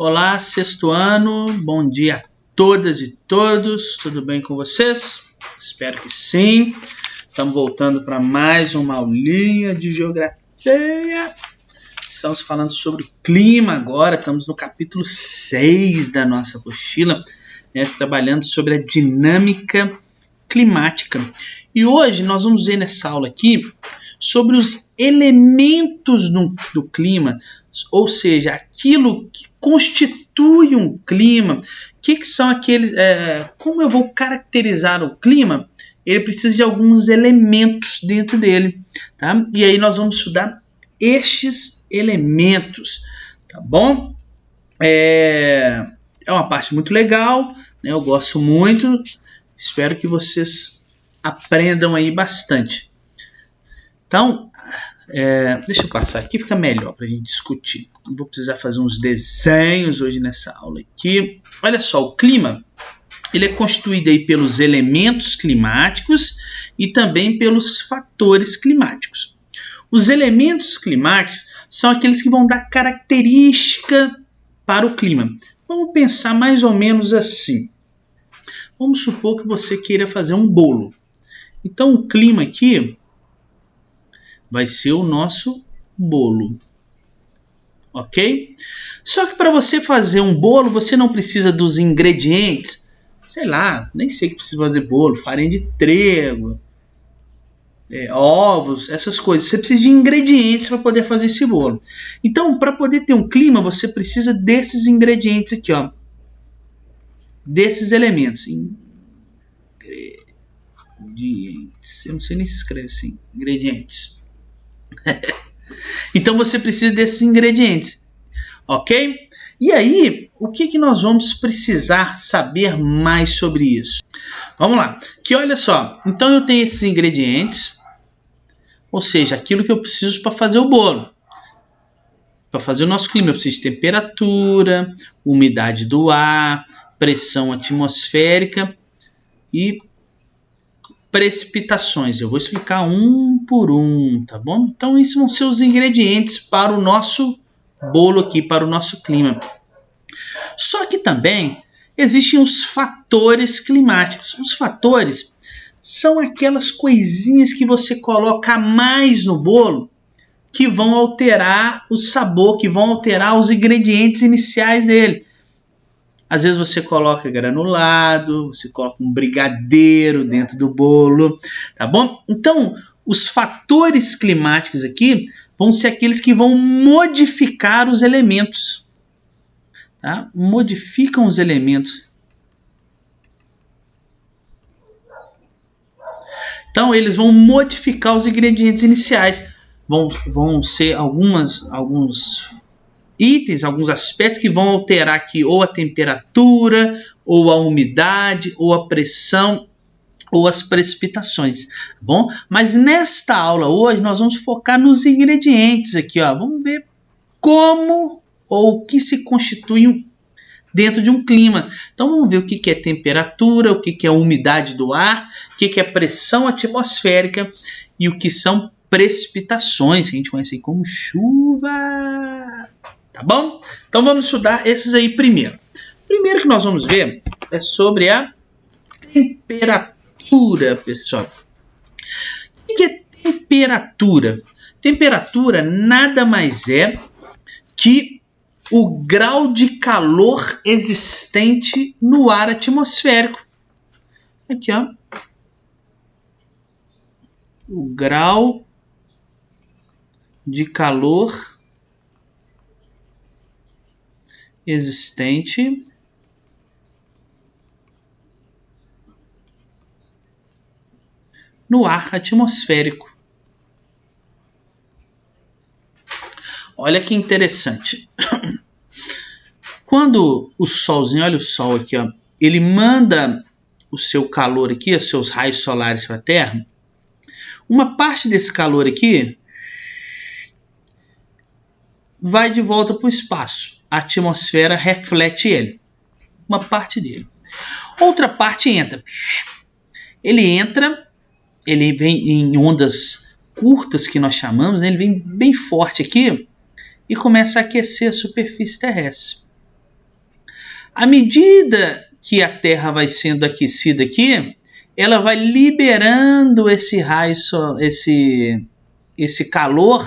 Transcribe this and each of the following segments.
Olá, sexto ano, bom dia a todas e todos, tudo bem com vocês? Espero que sim. Estamos voltando para mais uma aulinha de geografia. Estamos falando sobre o clima agora, estamos no capítulo 6 da nossa apostila, trabalhando sobre a dinâmica climática. E hoje nós vamos ver nessa aula aqui sobre os elementos do clima, ou seja, aquilo que constitui um clima. O que são aqueles? Como eu vou caracterizar o clima? Ele precisa de alguns elementos dentro dele, tá? E aí nós vamos estudar estes elementos, tá bom? É uma parte muito legal, né? Eu gosto muito. Espero que vocês aprendam aí bastante. Então, deixa eu passar aqui, fica melhor para a gente discutir. Vou precisar fazer uns desenhos hoje nessa aula aqui. Olha só, o clima ele é constituído aí pelos elementos climáticos e também pelos fatores climáticos. Os elementos climáticos são aqueles que vão dar característica para o clima. Vamos pensar mais ou menos assim. Vamos supor que você queira fazer um bolo. Então, o clima aqui vai ser o nosso bolo, ok? Só que para você fazer um bolo, você não precisa dos ingredientes, sei lá, nem sei que precisa fazer bolo, farinha de trigo, ovos, essas coisas. Você precisa de ingredientes para poder fazer esse bolo. Então, para poder ter um clima, você precisa desses ingredientes aqui, ó, desses elementos. Ingredientes, eu não sei nem se escreve assim, ingredientes. Então você precisa desses ingredientes, ok? E aí, o que nós vamos precisar saber mais sobre isso? Vamos lá, que olha só, então eu tenho esses ingredientes, ou seja, aquilo que eu preciso para fazer o bolo. Para fazer o nosso clima, eu preciso de temperatura, umidade do ar, pressão atmosférica e precipitações. Eu vou explicar um por um, tá bom? Então, esses vão ser os ingredientes para o nosso bolo aqui, para o nosso clima. Só que também existem os fatores climáticos. Os fatores são aquelas coisinhas que você coloca a mais no bolo que vão alterar o sabor, que vão alterar os ingredientes iniciais dele. Às vezes você coloca granulado, você coloca um brigadeiro dentro do bolo, tá bom? Então, os fatores climáticos aqui vão ser aqueles que vão modificar os elementos, tá? Modificam os elementos. Então, eles vão modificar os ingredientes iniciais. Vão ser alguns itens, alguns aspectos que vão alterar aqui ou a temperatura, ou a umidade, ou a pressão, ou as precipitações, tá bom? Mas nesta aula hoje nós vamos focar nos ingredientes aqui, ó. Vamos ver como ou o que se constitui dentro de um clima. Então vamos ver o que é temperatura, o que é a umidade do ar, o que é pressão atmosférica e o que são precipitações, que a gente conhece aí como chuva. Tá bom? Então vamos estudar esses aí primeiro. Primeiro que nós vamos ver é sobre a temperatura, pessoal. O que é temperatura? Temperatura nada mais é que o grau de calor existente no ar atmosférico. Aqui, ó. O grau de calor existente no ar atmosférico. Olha que interessante. Quando o solzinho, olha o sol aqui, ó, ele manda o seu calor aqui, os seus raios solares para a Terra, uma parte desse calor aqui vai de volta para o espaço. A atmosfera reflete ele. Uma parte dele. Outra parte entra. Ele vem em ondas curtas que nós chamamos, né? Ele vem bem forte aqui e começa a aquecer a superfície terrestre. À medida que a Terra vai sendo aquecida aqui, ela vai liberando esse raio, esse calor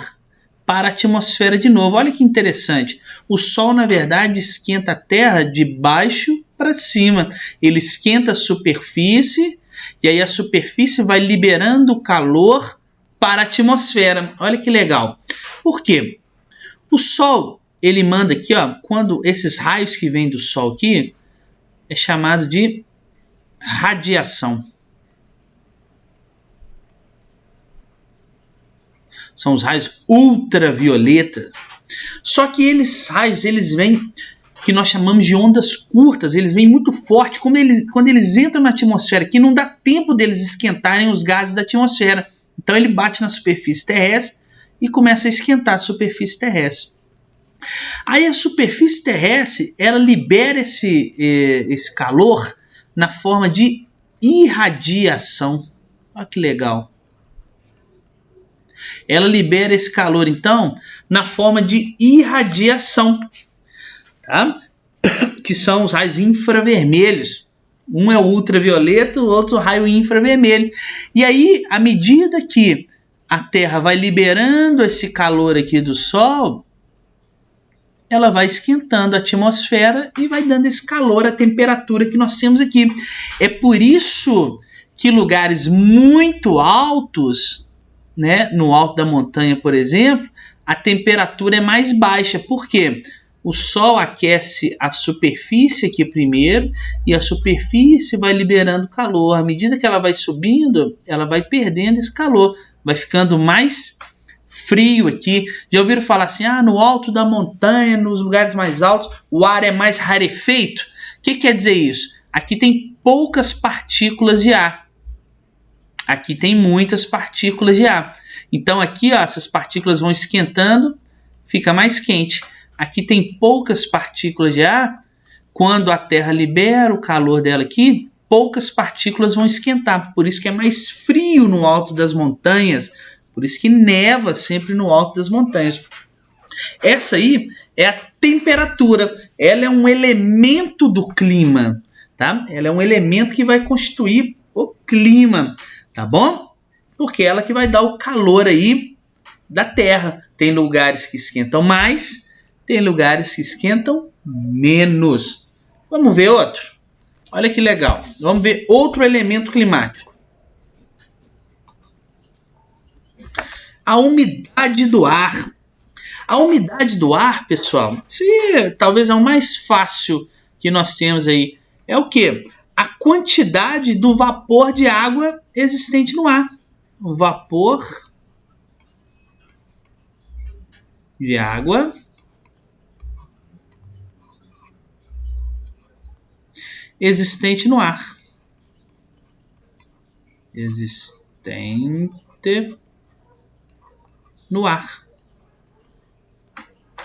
para a atmosfera de novo. Olha que interessante. O Sol, na verdade, esquenta a Terra de baixo para cima. Ele esquenta a superfície e aí a superfície vai liberando calor para a atmosfera. Olha que legal. Por quê? O Sol, ele manda aqui, ó, quando esses raios que vêm do Sol aqui, é chamado de radiação. São os raios ultravioletas. Só que eles vêm, que nós chamamos de ondas curtas, eles vêm muito forte. Quando eles entram na atmosfera aqui, não dá tempo deles esquentarem os gases da atmosfera. Então ele bate na superfície terrestre e começa a esquentar a superfície terrestre. Aí a superfície terrestre, ela libera esse calor na forma de irradiação. Olha que legal. Ela libera esse calor, então, na forma de irradiação, tá? Que são os raios infravermelhos. Um é o ultravioleta, o outro raio infravermelho. E aí, à medida que a Terra vai liberando esse calor aqui do Sol, ela vai esquentando a atmosfera e vai dando esse calor, a temperatura que nós temos aqui. É por isso que lugares muito altos, né, no alto da montanha, por exemplo, a temperatura é mais baixa. Por quê? O Sol aquece a superfície aqui primeiro e a superfície vai liberando calor. À medida que ela vai subindo, ela vai perdendo esse calor, vai ficando mais frio aqui. Já ouviram falar assim, no alto da montanha, nos lugares mais altos, o ar é mais rarefeito? O que quer dizer isso? Aqui tem poucas partículas de ar. Aqui tem muitas partículas de ar. Então aqui, ó, essas partículas vão esquentando, fica mais quente. Aqui tem poucas partículas de ar. Quando a Terra libera o calor dela aqui, poucas partículas vão esquentar. Por isso que é mais frio no alto das montanhas. Por isso que neva sempre no alto das montanhas. Essa aí é a temperatura. Ela é um elemento do clima, tá? Ela é um elemento que vai constituir o clima, tá bom? Porque é ela que vai dar o calor aí da Terra. Tem lugares que esquentam mais, tem lugares que esquentam menos. Vamos ver outro? Olha que legal. Vamos ver outro elemento climático. A umidade do ar. A umidade do ar, pessoal, talvez é o mais fácil que nós temos aí. É o quê? A quantidade do vapor de água existente no ar. O vapor de água existente no ar. Existente no ar.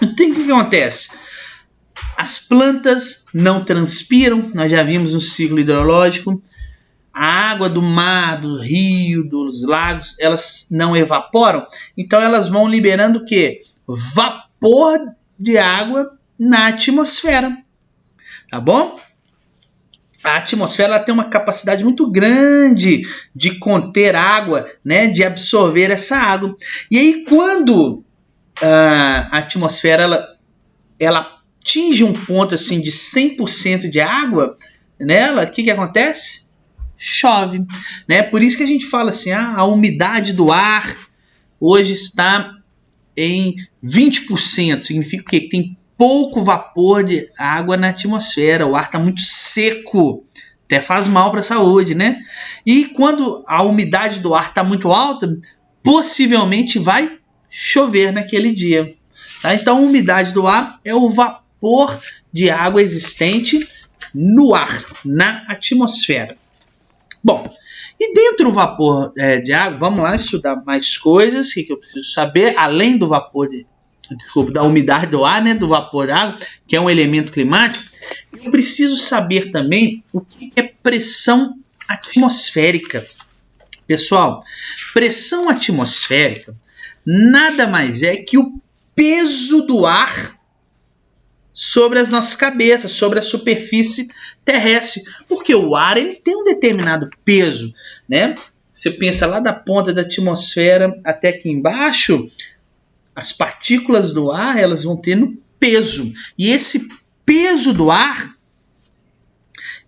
Então o que acontece? As plantas não transpiram, nós já vimos no ciclo hidrológico. A água do mar, do rio, dos lagos, elas não evaporam. Então elas vão liberando o quê? Vapor de água na atmosfera. Tá bom? A atmosfera ela tem uma capacidade muito grande de conter água, né? De absorver essa água. E aí quando a atmosfera ela atinge um ponto assim de 100% de água nela, o que acontece? Chove, né? Por isso que a gente fala assim, a umidade do ar hoje está em 20%. Significa o quê? Que tem pouco vapor de água na atmosfera, o ar está muito seco, até faz mal para a saúde, né? E quando a umidade do ar está muito alta, possivelmente vai chover naquele dia. Tá? Então a umidade do ar é o vapor de água existente no ar, na atmosfera. Bom, e dentro do vapor de água, vamos lá estudar mais coisas que eu preciso saber, além do vapor da umidade do ar, né, do vapor da água, que é um elemento climático. Eu preciso saber também o que é pressão atmosférica. Pessoal, pressão atmosférica nada mais é que o peso do ar sobre as nossas cabeças, sobre a superfície terrestre, porque o ar ele tem um determinado peso, né? Você pensa lá da ponta da atmosfera até aqui embaixo, as partículas do ar elas vão tendo peso, e esse peso do ar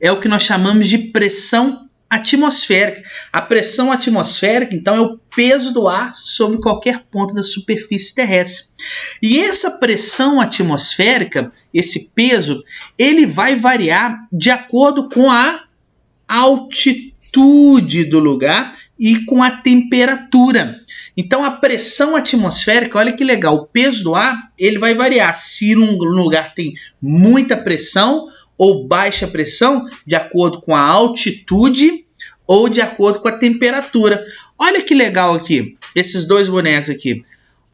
é o que nós chamamos de pressão atmosférica. A pressão atmosférica, então, é o peso do ar sobre qualquer ponto da superfície terrestre. E essa pressão atmosférica, esse peso, ele vai variar de acordo com a altitude do lugar e com a temperatura. Então, a pressão atmosférica, olha que legal, o peso do ar, ele vai variar se num lugar tem muita pressão ou baixa pressão, de acordo com a altitude ou de acordo com a temperatura. Olha que legal aqui, esses dois bonecos aqui.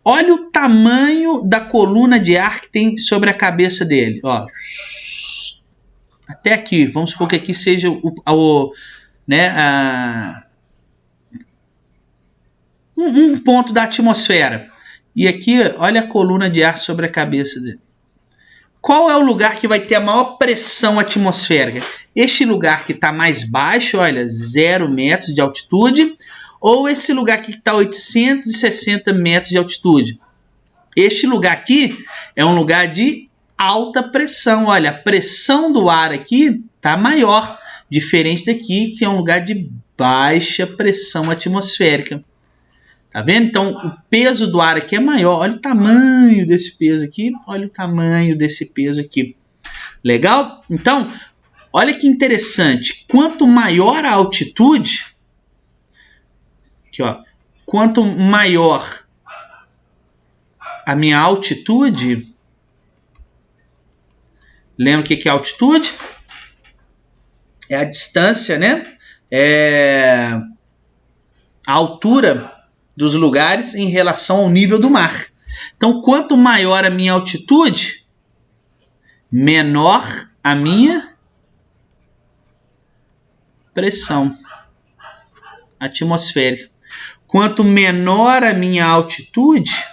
Olha o tamanho da coluna de ar que tem sobre a cabeça dele. Ó. Até aqui, vamos supor que aqui seja um ponto da atmosfera. E aqui, olha a coluna de ar sobre a cabeça dele. Qual é o lugar que vai ter a maior pressão atmosférica? Este lugar que está mais baixo, olha, 0 metros de altitude, ou esse lugar aqui que está 860 metros de altitude? Este lugar aqui é um lugar de alta pressão. Olha, a pressão do ar aqui está maior, diferente daqui, que é um lugar de baixa pressão atmosférica. Tá vendo? Então, o peso do ar aqui é maior. Olha o tamanho desse peso aqui. Olha o tamanho desse peso aqui. Legal? Então, olha que interessante. Quanto maior a altitude, aqui, ó, quanto maior a minha altitude, lembra o que é altitude? É a distância, né? É a altura dos lugares em relação ao nível do mar. Então, quanto maior a minha altitude, menor a minha pressão atmosférica. Quanto menor a minha altitude,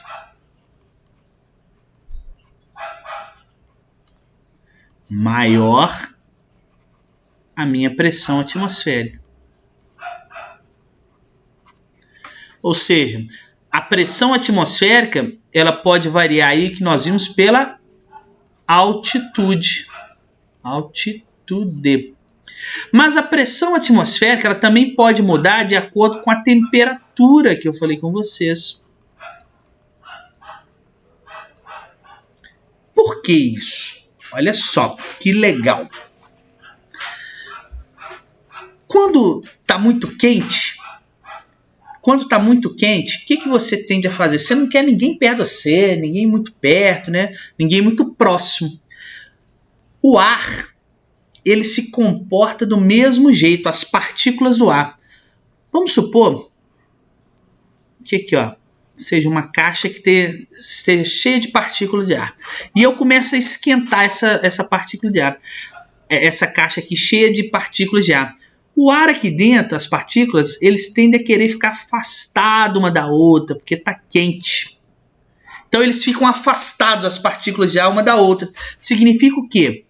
maior a minha pressão atmosférica. Ou seja, a pressão atmosférica ela pode variar aí que nós vimos pela altitude. Altitude. Mas a pressão atmosférica ela também pode mudar de acordo com a temperatura que eu falei com vocês. Por que isso? Olha só, que legal. Quando está muito quente, o que você tende a fazer? Você não quer ninguém perto de você, ninguém muito perto, né? Ninguém muito próximo. O ar, ele se comporta do mesmo jeito, as partículas do ar. Vamos supor que aqui, ó, seja uma caixa que esteja cheia de partículas de ar. E eu começo a esquentar essa partícula de ar. Essa caixa aqui cheia de partículas de ar. O ar aqui dentro, as partículas, eles tendem a querer ficar afastados uma da outra, porque está quente. Então eles ficam afastados, as partículas de ar, uma da outra. Significa o quê?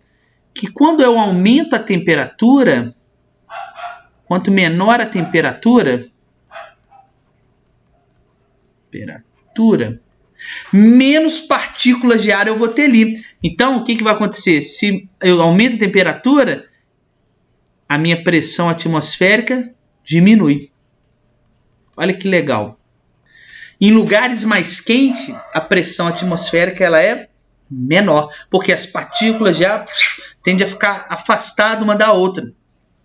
Que quando eu aumento a temperatura, quanto menor a temperatura, menos partículas de ar eu vou ter ali. Então o que vai acontecer? Se eu aumento a temperatura, a minha pressão atmosférica diminui. Olha que legal. Em lugares mais quentes, a pressão atmosférica ela é menor, porque as partículas já tendem a ficar afastadas uma da outra.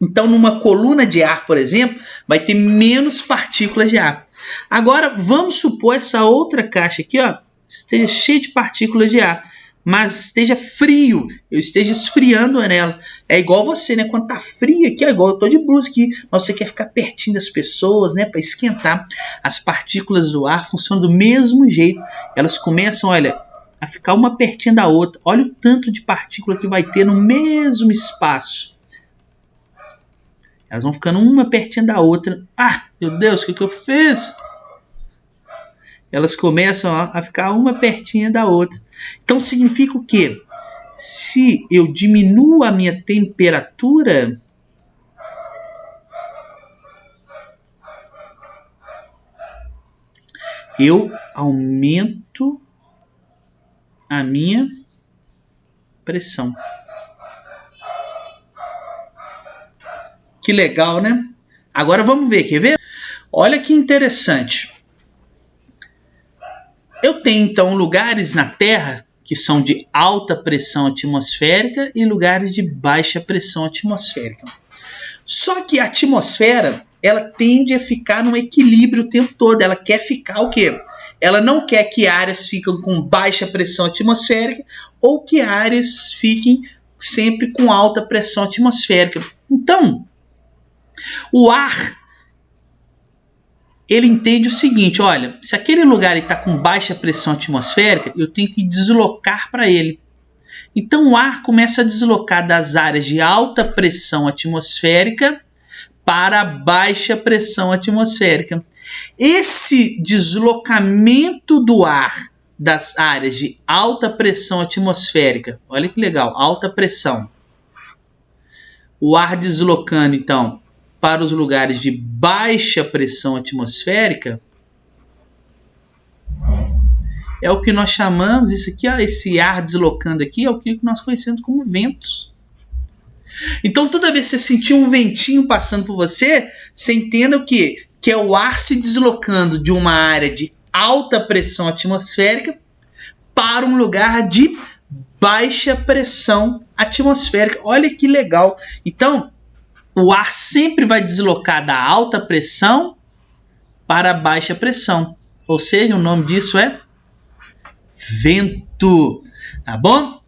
Então, numa coluna de ar, por exemplo, vai ter menos partículas de ar. Agora, vamos supor essa outra caixa aqui, ó, esteja cheia de partículas de ar, mas esteja frio, eu esteja esfriando nela. É igual você, né? Quando tá frio aqui, é igual eu tô de blusa aqui, mas você quer ficar pertinho das pessoas, né? Para esquentar. As partículas do ar funcionam do mesmo jeito. Elas começam, olha, a ficar uma pertinho da outra. Olha o tanto de partícula que vai ter no mesmo espaço. Elas vão ficando uma pertinho da outra. Ah, meu Deus, o que eu fiz? Elas começam a ficar uma pertinho da outra. Então significa o quê? se eu diminuo a minha temperatura, eu aumento a minha pressão. Que legal, né? Agora vamos ver, quer ver? Olha que interessante. Eu tenho então lugares na Terra que são de alta pressão atmosférica e lugares de baixa pressão atmosférica. Só que a atmosfera, ela tende a ficar no equilíbrio o tempo todo. Ela quer ficar o quê? Ela não quer que áreas fiquem com baixa pressão atmosférica ou que áreas fiquem sempre com alta pressão atmosférica. Então, o ar, ele entende o seguinte, olha, se aquele lugar está com baixa pressão atmosférica, eu tenho que deslocar para ele. Então o ar começa a deslocar das áreas de alta pressão atmosférica para baixa pressão atmosférica. Esse deslocamento do ar das áreas de alta pressão atmosférica, olha que legal, alta pressão. O ar deslocando então para os lugares de baixa pressão atmosférica, é o que nós chamamos, isso aqui, ó, esse ar deslocando aqui, é o que nós conhecemos como ventos. Então, toda vez que você sentir um ventinho passando por você, você entenda o quê? Que é o ar se deslocando de uma área de alta pressão atmosférica para um lugar de baixa pressão atmosférica. Olha que legal. Então, o ar sempre vai deslocar da alta pressão para a baixa pressão. Ou seja, o nome disso é vento. Tá bom?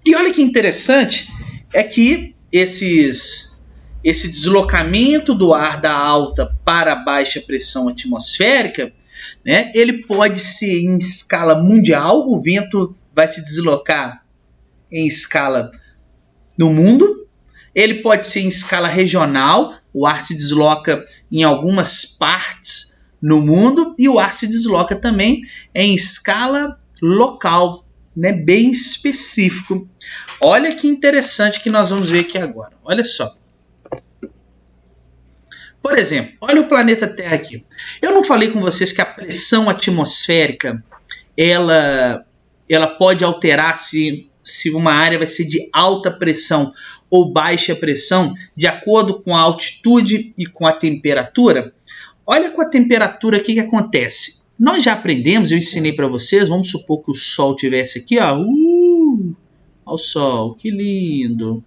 E olha que interessante, é que esse deslocamento do ar da alta para a baixa pressão atmosférica, né, ele pode ser em escala mundial, o vento vai se deslocar em escala no mundo. Ele pode ser em escala regional, o ar se desloca em algumas partes no mundo e o ar se desloca também em escala local, né, bem específico. Olha que interessante que nós vamos ver aqui agora. Olha só. Por exemplo, olha o planeta Terra aqui. Eu não falei com vocês que a pressão atmosférica ela pode alterar se uma área vai ser de alta pressão ou baixa pressão, de acordo com a altitude e com a temperatura. Olha com a temperatura o que acontece. Nós já aprendemos, eu ensinei para vocês, vamos supor que o Sol estivesse aqui, ó. Olha o Sol, que lindo.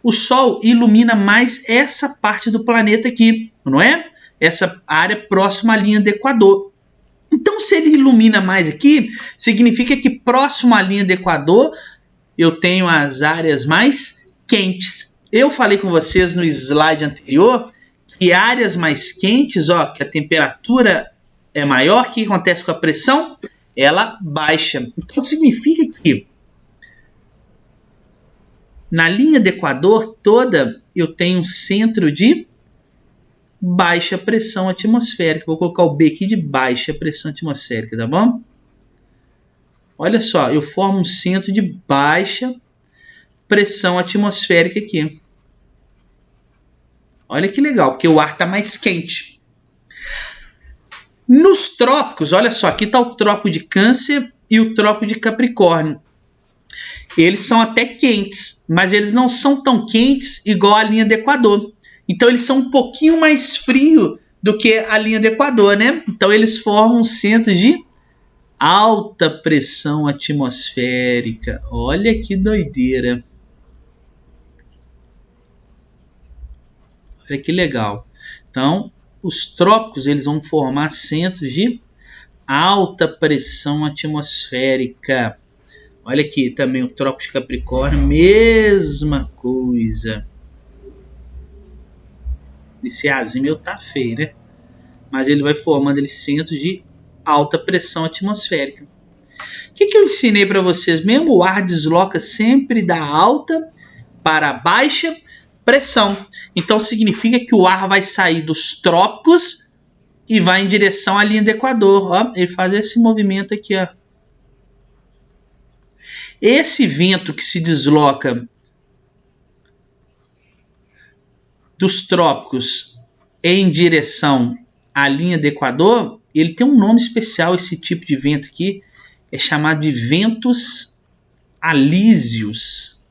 O Sol ilumina mais essa parte do planeta aqui, não é? Essa área próxima à linha do Equador. Então, se ele ilumina mais aqui, significa que próximo à linha do Equador, eu tenho as áreas mais quentes. Eu falei com vocês no slide anterior que áreas mais quentes, ó, que a temperatura é maior, o que acontece com a pressão? Ela baixa. Então, significa que na linha do Equador toda eu tenho um centro de baixa pressão atmosférica. Vou colocar o B aqui de baixa pressão atmosférica, tá bom? Olha só, eu formo um centro de baixa pressão atmosférica aqui. Olha que legal, porque o ar está mais quente. Nos trópicos, olha só, aqui está o trópico de Câncer e o trópico de Capricórnio. Eles são até quentes, mas eles não são tão quentes igual a linha do Equador. Então, eles são um pouquinho mais frios do que a linha do Equador, né? Então, eles formam um centro de alta pressão atmosférica. Olha que doideira. Olha que legal. Então, os trópicos eles vão formar centros de alta pressão atmosférica. Olha aqui também o trópico de Capricórnio, mesma coisa. Esse Azinho meu tá feio, né? Mas ele vai formando ele centros de alta pressão atmosférica. O que eu ensinei para vocês mesmo? O ar desloca sempre da alta para a baixa pressão. Então significa que o ar vai sair dos trópicos e vai em direção à linha do Equador. Ó, ele faz esse movimento aqui, ó. Esse vento que se desloca dos trópicos em direção à linha do Equador, ele tem um nome especial, esse tipo de vento aqui, é chamado de ventos alísios.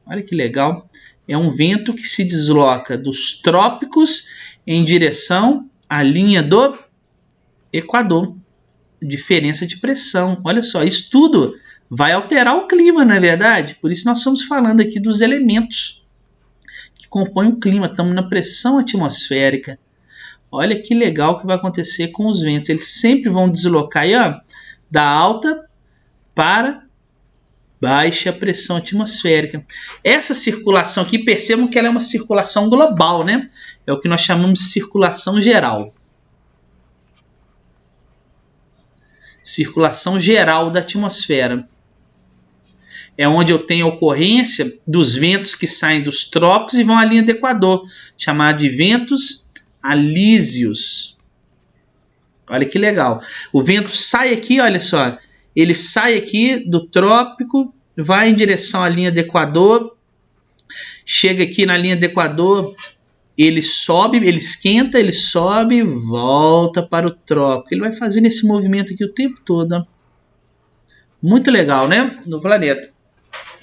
Olha que legal. É um vento que se desloca dos trópicos em direção à linha do Equador. Diferença de pressão. Olha só, isso tudo vai alterar o clima, não é verdade? Por isso nós estamos falando aqui dos elementos que compõem o clima. Estamos na pressão atmosférica. Olha que legal que vai acontecer com os ventos. Eles sempre vão deslocar aí, ó, da alta para baixa pressão atmosférica. Essa circulação aqui, percebam que ela é uma circulação global, né? É o que nós chamamos de circulação geral. Circulação geral da atmosfera. É onde eu tenho a ocorrência dos ventos que saem dos trópicos e vão à linha do Equador, chamada de ventos alísios. Olha que legal. O vento sai aqui, olha só. Ele sai aqui do trópico, vai em direção à linha do Equador, chega aqui na linha do Equador, ele sobe, ele esquenta, ele sobe e volta para o trópico. Ele vai fazendo esse movimento aqui o tempo todo. Ó. Muito legal, né? No planeta.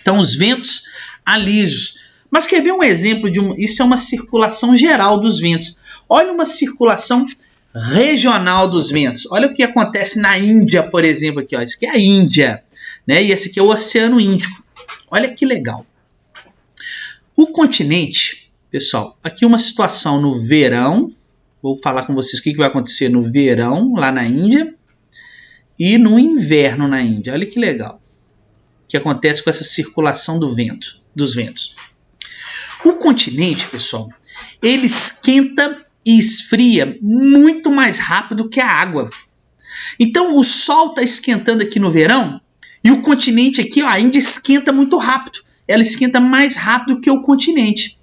Então, os ventos alísios. Mas quer ver um exemplo de isso é uma circulação geral dos ventos. Olha uma circulação regional dos ventos. Olha o que acontece na Índia, por exemplo, aqui, ó. Isso aqui é a Índia, né? E esse aqui é o Oceano Índico. Olha que legal. O continente, pessoal, aqui uma situação no verão. Vou falar com vocês o que vai acontecer no verão lá na Índia e no inverno na Índia. Olha que legal. O que acontece com essa circulação do vento, dos ventos. O continente, pessoal, ele esquenta e esfria muito mais rápido que a água. Então o sol está esquentando aqui no verão e o continente aqui, ó, a Índia esquenta muito rápido. Ela esquenta mais rápido que o continente.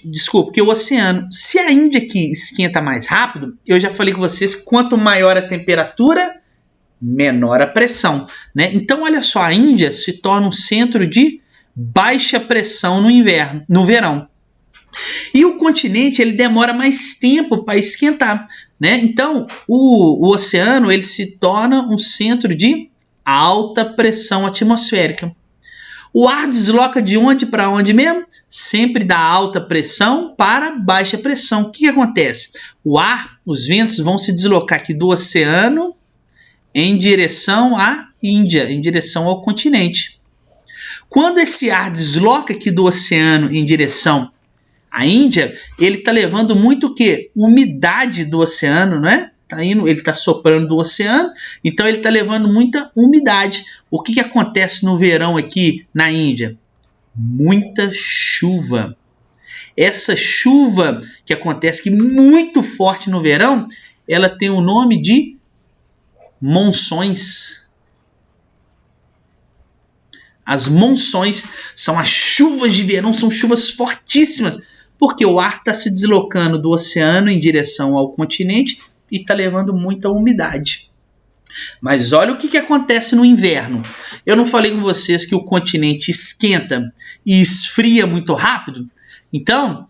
Desculpa, que o oceano. Se a Índia aqui esquenta mais rápido, eu já falei com vocês, quanto maior a temperatura, menor a pressão, né? Então olha só, a Índia se torna um centro de baixa pressão no inverno, no verão. E o continente ele demora mais tempo para esquentar, né? Então o oceano ele se torna um centro de alta pressão atmosférica. O ar desloca de onde para onde mesmo? Sempre da alta pressão para baixa pressão. O que acontece? O ar, os ventos vão se deslocar aqui do oceano em direção à Índia, em direção ao continente. Quando esse ar desloca aqui do oceano em direção à Índia, ele está levando muito o quê? Umidade do oceano, né? Ele está soprando do oceano, então ele está levando muita umidade. O que acontece no verão aqui na Índia? Muita chuva. Essa chuva que acontece aqui muito forte no verão, ela tem o nome de monções. As monções são as chuvas de verão, são chuvas fortíssimas, porque o ar está se deslocando do oceano em direção ao continente e está levando muita umidade. Mas olha o que acontece no inverno. Eu não falei com vocês que o continente esquenta e esfria muito rápido? Então,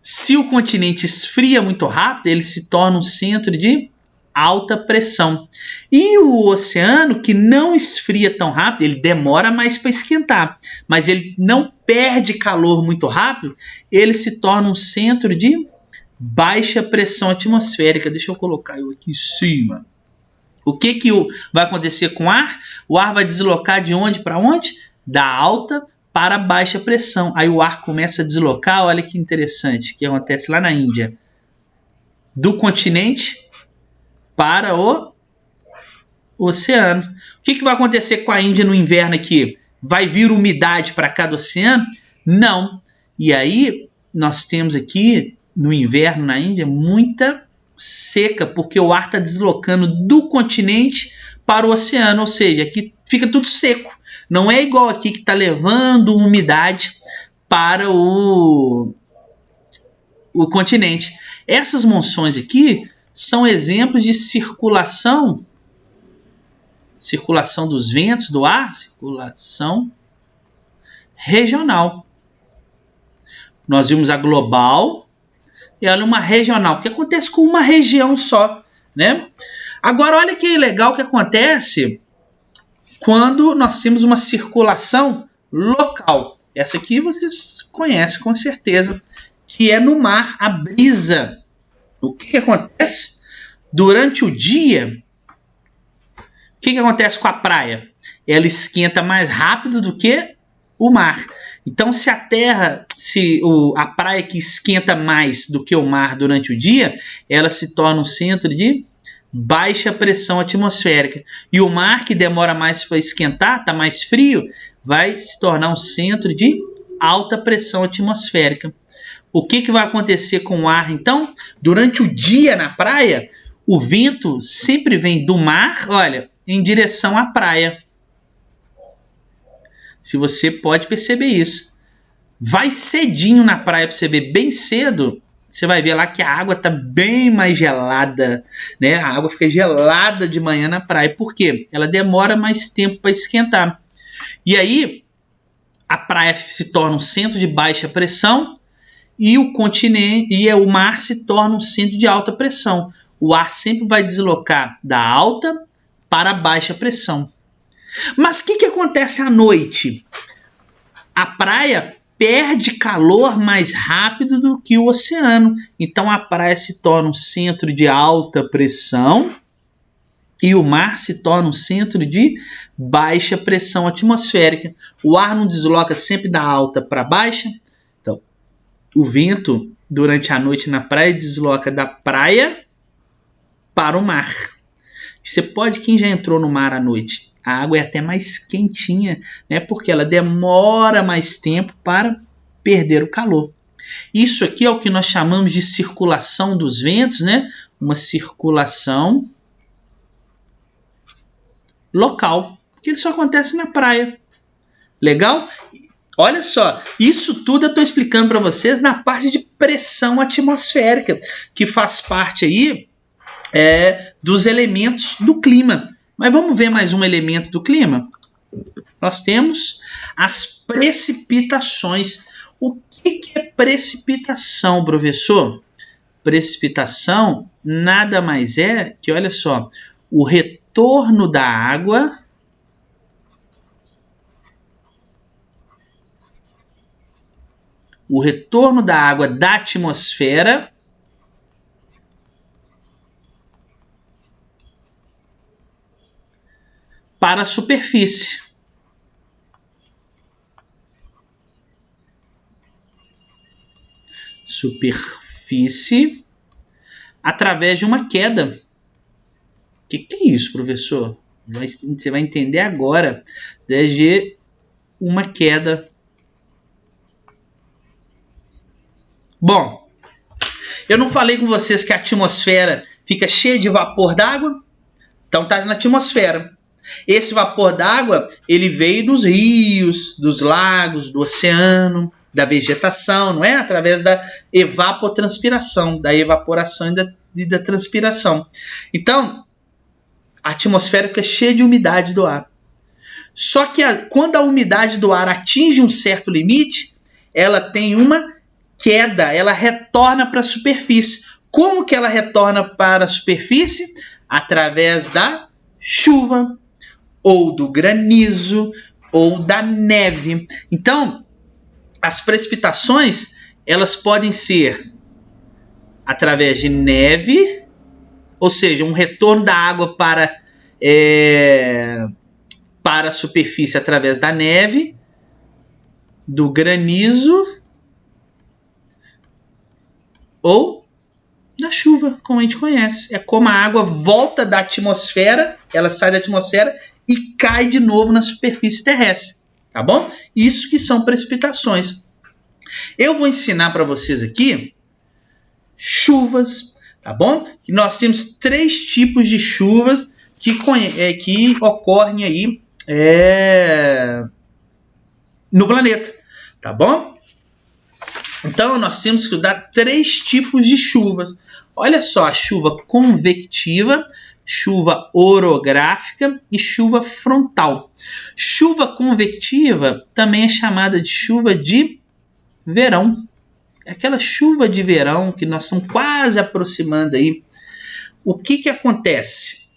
se o continente esfria muito rápido, ele se torna um centro de alta pressão. E o oceano, que não esfria tão rápido, ele demora mais para esquentar, mas ele não perde calor muito rápido, ele se torna um centro de baixa pressão atmosférica. Deixa eu colocar eu aqui em cima. O que vai acontecer com o ar? O ar vai deslocar de onde para onde? Da alta para baixa pressão. Aí o ar começa a deslocar, olha que interessante, que acontece lá na Índia. Do continente para o oceano. O que vai acontecer com a Índia no inverno aqui? Vai vir umidade para cada oceano? Não. E aí nós temos aqui no inverno na Índia muita seca, porque o ar está deslocando do continente para o oceano, ou seja, aqui fica tudo seco. Não é igual aqui que está levando umidade para o continente. Essas monções aqui são exemplos de circulação circulação dos ventos do ar, circulação regional. Nós vimos a global e olha uma regional, que acontece com uma região só, né? Agora, olha que legal que acontece quando nós temos uma circulação local. Essa aqui vocês conhecem com certeza, que é no mar, a brisa. O que acontece? Durante o dia, o que acontece com a praia? Ela esquenta mais rápido do que o mar. Então, se a terra, a praia que esquenta mais do que o mar durante o dia, ela se torna um centro de baixa pressão atmosférica. E o mar, que demora mais para esquentar, está mais frio, vai se tornar um centro de alta pressão atmosférica. O que vai acontecer com o ar, então? Durante o dia na praia, o vento sempre vem do mar, olha, em direção à praia. Se você pode perceber isso. Vai cedinho na praia para você ver, bem cedo, você vai ver lá que a água está bem mais gelada, né? A água fica gelada de manhã na praia. Por quê? Ela demora mais tempo para esquentar. E aí, a praia se torna um centro de baixa pressão e o continente e o mar se torna um centro de alta pressão. O ar sempre vai deslocar da alta para a baixa pressão. Mas o que acontece à noite? A praia perde calor mais rápido do que o oceano. Então a praia se torna um centro de alta pressão e o mar se torna um centro de baixa pressão atmosférica. O ar não desloca sempre da alta para baixa. Então, o vento durante a noite na praia desloca da praia para o mar. Você pode, quem já entrou no mar à noite, a água é até mais quentinha, né? Porque ela demora mais tempo para perder o calor. Isso aqui é o que nós chamamos de circulação dos ventos, né? Uma circulação local, que isso acontece na praia. Legal? Olha só, isso tudo eu estou explicando para vocês na parte de pressão atmosférica, que faz parte aí dos elementos do clima. Mas vamos ver mais um elemento do clima? Nós temos as precipitações. O que é precipitação, professor? Precipitação nada mais é que, olha só, o retorno da água da atmosfera para a superfície. Superfície através de uma queda. O que é isso, professor? Você vai entender agora. Desde uma queda. Bom, eu não falei com vocês que a atmosfera fica cheia de vapor d'água? Então está na atmosfera. Esse vapor d'água, ele veio dos rios, dos lagos, do oceano, da vegetação, não é? Através da evapotranspiração, da evaporação e da transpiração. Então, a atmosfera fica cheia de umidade do ar. Só que quando a umidade do ar atinge um certo limite, ela tem uma queda, ela retorna para a superfície. Como que ela retorna para a superfície? Através da chuva, ou do granizo, ou da neve. Então, as precipitações, elas podem ser através de neve, ou seja, um retorno da água para a superfície através da neve, do granizo, ou da chuva, como a gente conhece. É como a água volta da atmosfera, ela sai da atmosfera e cai de novo na superfície terrestre, tá bom? Isso que são precipitações. Eu vou ensinar para vocês aqui chuvas, tá bom? E nós temos 3 tipos de chuvas que ocorrem aí no planeta, tá bom? Então, nós temos que dar 3 tipos de chuvas. Olha só, a chuva convectiva, chuva orográfica e chuva frontal. Chuva convectiva também é chamada de chuva de verão. É aquela chuva de verão que nós estamos quase aproximando aí. O que acontece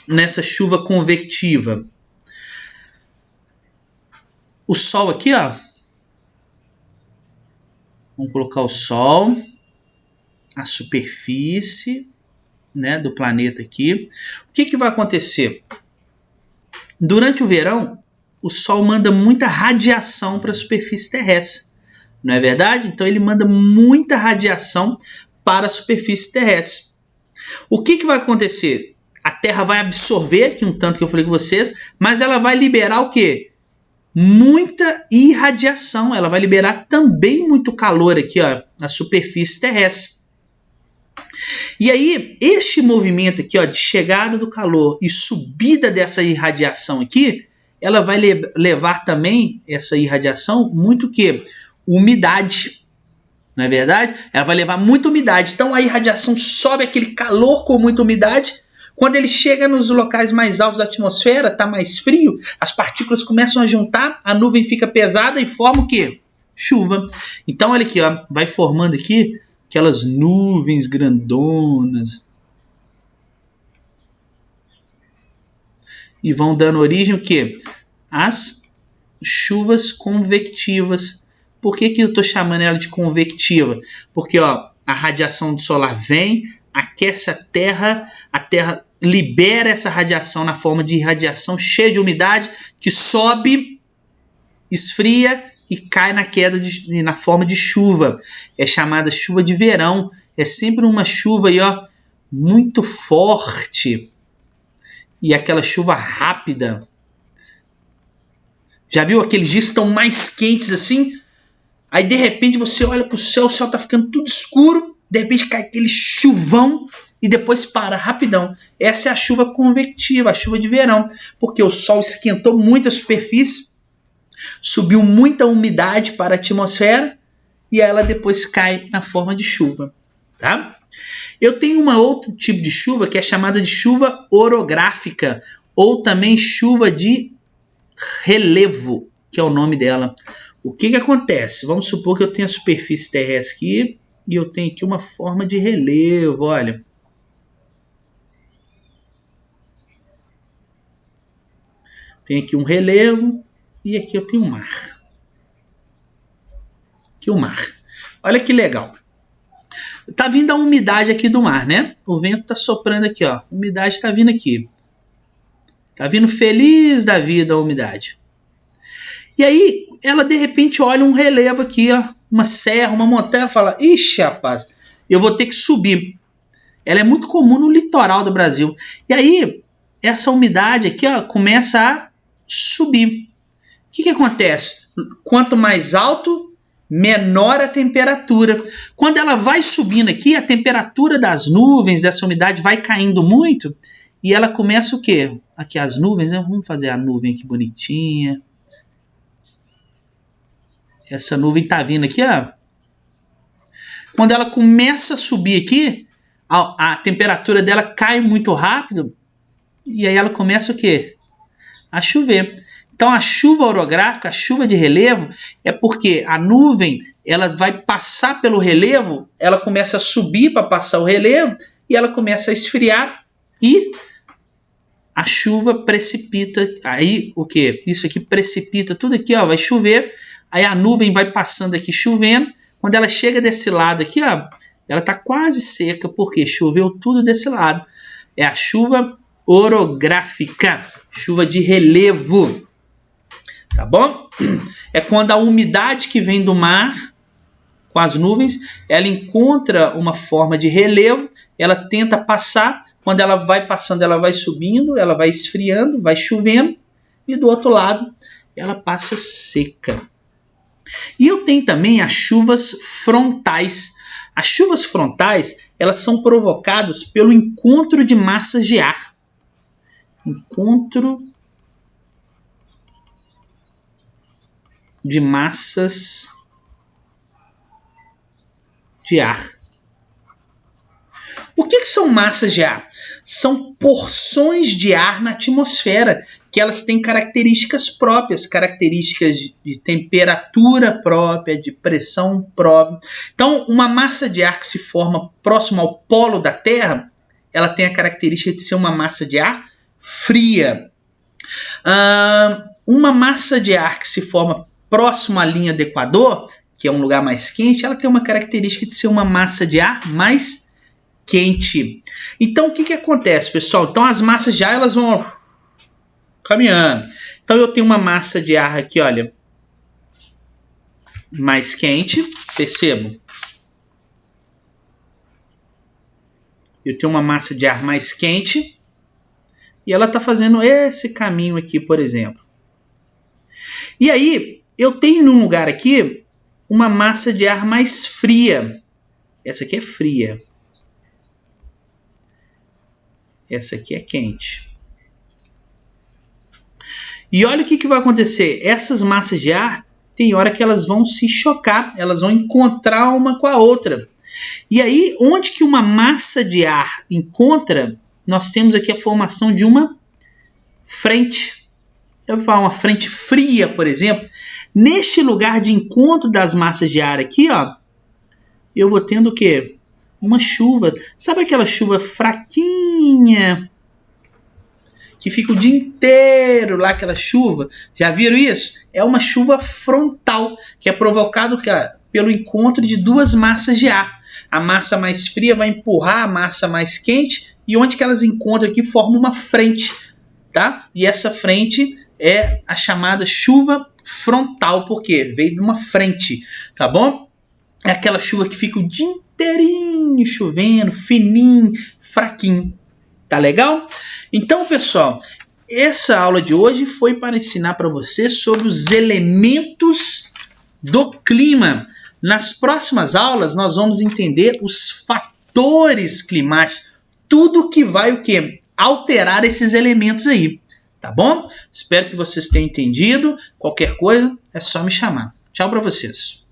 nessa chuva convectiva? O Sol aqui, ó. Vamos colocar o Sol, a superfície, né, do planeta aqui. O que vai acontecer? Durante o verão, o Sol manda muita radiação para a superfície terrestre. Não é verdade? Então ele manda muita radiação para a superfície terrestre. O que vai acontecer? A Terra vai absorver, aqui um tanto que eu falei com vocês, mas ela vai liberar o quê? Muita irradiação. Ela vai liberar também muito calor aqui, ó, na superfície terrestre. E aí, este movimento aqui, ó, de chegada do calor e subida dessa irradiação aqui, ela vai levar também, essa irradiação, muito o quê? Umidade. Não é verdade? Ela vai levar muita umidade. Então a irradiação sobe, aquele calor com muita umidade. Quando ele chega nos locais mais altos da atmosfera, está mais frio, as partículas começam a juntar, a nuvem fica pesada e forma o quê? Chuva. Então olha aqui, ó, vai formando aqui aquelas nuvens grandonas. E vão dando origem o quê? Às chuvas convectivas. Por que eu estou chamando ela de convectiva? Porque ó, a radiação solar vem, aquece a Terra libera essa radiação na forma de radiação cheia de umidade, que sobe, esfria e cai na forma de chuva. É chamada chuva de verão. É sempre uma chuva aí, ó, muito forte. E aquela chuva rápida. Já viu aqueles dias que estão mais quentes assim? Aí de repente você olha para o céu está ficando tudo escuro, de repente cai aquele chuvão e depois para rapidão. Essa é a chuva convectiva, a chuva de verão, porque o Sol esquentou muito a superfície, subiu muita umidade para a atmosfera e ela depois cai na forma de chuva. Tá? Eu tenho uma outro tipo de chuva que é chamada de chuva orográfica ou também chuva de relevo, que é o nome dela. O que acontece? Vamos supor que eu tenho a superfície terrestre aqui e eu tenho aqui uma forma de relevo, olha. Tem aqui um relevo e aqui eu tenho um mar. Aqui o mar. Olha que legal. Tá vindo a umidade aqui do mar, né? O vento tá soprando aqui, ó. A umidade tá vindo aqui. Tá vindo feliz da vida a umidade. E aí, ela de repente olha um relevo aqui, ó, uma serra, uma montanha, e fala, ixi, rapaz, eu vou ter que subir. Ela é muito comum no litoral do Brasil. E aí, essa umidade aqui, ó, começa a subir. O que acontece? Quanto mais alto, menor a temperatura. Quando ela vai subindo aqui, a temperatura das nuvens, dessa umidade, vai caindo muito, e ela começa o quê? Aqui as nuvens, né? Vamos fazer a nuvem aqui bonitinha. Essa nuvem tá vindo aqui, ó. Quando ela começa a subir aqui, a temperatura dela cai muito rápido e aí ela começa o quê? A chover. Então a chuva orográfica, a chuva de relevo, é porque a nuvem ela vai passar pelo relevo, ela começa a subir para passar o relevo e ela começa a esfriar e a chuva precipita. Aí o que? Isso aqui precipita tudo aqui, ó, vai chover. Aí a nuvem vai passando aqui chovendo. Quando ela chega desse lado aqui, ó, ela está quase seca, porque choveu tudo desse lado. É a chuva orográfica, chuva de relevo. Tá bom? É quando a umidade que vem do mar com as nuvens, ela encontra uma forma de relevo, ela tenta passar. Quando ela vai passando, ela vai subindo, ela vai esfriando, vai chovendo. E do outro lado, ela passa seca. E eu tenho também as chuvas frontais. As chuvas frontais, elas são provocadas pelo encontro de massas de ar. Encontro de massas de ar. O que são massas de ar? São porções de ar na atmosfera, que elas têm características próprias, características de temperatura própria, de pressão própria. Então, uma massa de ar que se forma próximo ao polo da Terra, ela tem a característica de ser uma massa de ar fria. Uma massa de ar que se forma próximo à linha do Equador, que é um lugar mais quente, ela tem uma característica de ser uma massa de ar mais quente. Então, o que acontece, pessoal? Então, as massas de ar, elas vão caminhando. Então, eu tenho uma massa de ar aqui, olha, mais quente, percebam? Eu tenho uma massa de ar mais quente e ela está fazendo esse caminho aqui, por exemplo. E aí, eu tenho num lugar aqui uma massa de ar mais fria. Essa aqui é fria. Essa aqui é quente. E olha o que vai acontecer. Essas massas de ar, tem hora que elas vão se chocar, elas vão encontrar uma com a outra. E aí, onde que uma massa de ar encontra, nós temos aqui a formação de uma frente. Eu vou falar uma frente fria, por exemplo. Neste lugar de encontro das massas de ar aqui, ó, eu vou tendo o quê? Uma chuva. Sabe aquela chuva fraquinha? Que fica o dia inteiro lá, aquela chuva. Já viram isso? É uma chuva frontal, que é provocado pelo encontro de duas massas de ar. A massa mais fria vai empurrar a massa mais quente, e onde que elas encontram aqui forma uma frente, tá? E essa frente é a chamada chuva frontal, porque veio de uma frente, tá bom? É aquela chuva que fica o dia inteirinho chovendo, fininho, fraquinho. Tá legal? Então, pessoal, essa aula de hoje foi para ensinar para você sobre os elementos do clima. Nas próximas aulas, nós vamos entender os fatores climáticos, tudo que vai o quê? Alterar esses elementos aí, tá bom? Espero que vocês tenham entendido. Qualquer coisa, é só me chamar. Tchau para vocês.